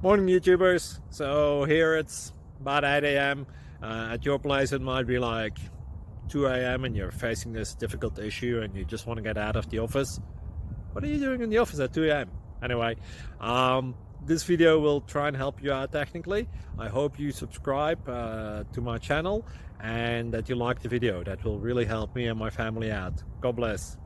Morning YouTubers. So here it's about 8 a.m. At your place it might be like 2 a.m. and you're facing this difficult issue and you just want to get out of the office. What are you doing in the office at 2 a.m.? Anyway, this video will try and help you out technically. I hope you subscribe to my channel and that you like the video. That will really help me and my family out. God bless.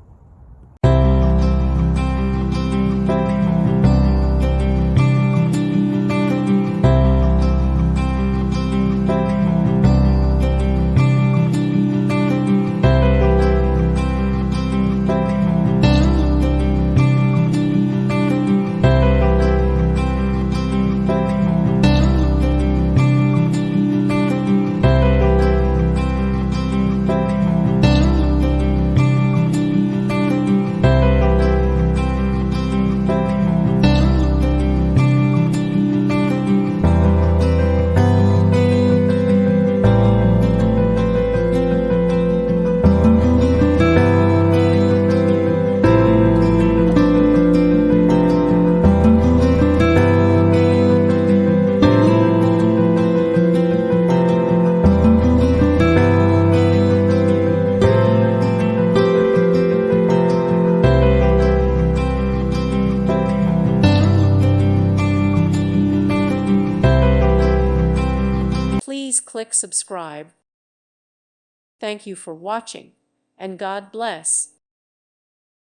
Please click subscribe. Thank you for watching, and God bless.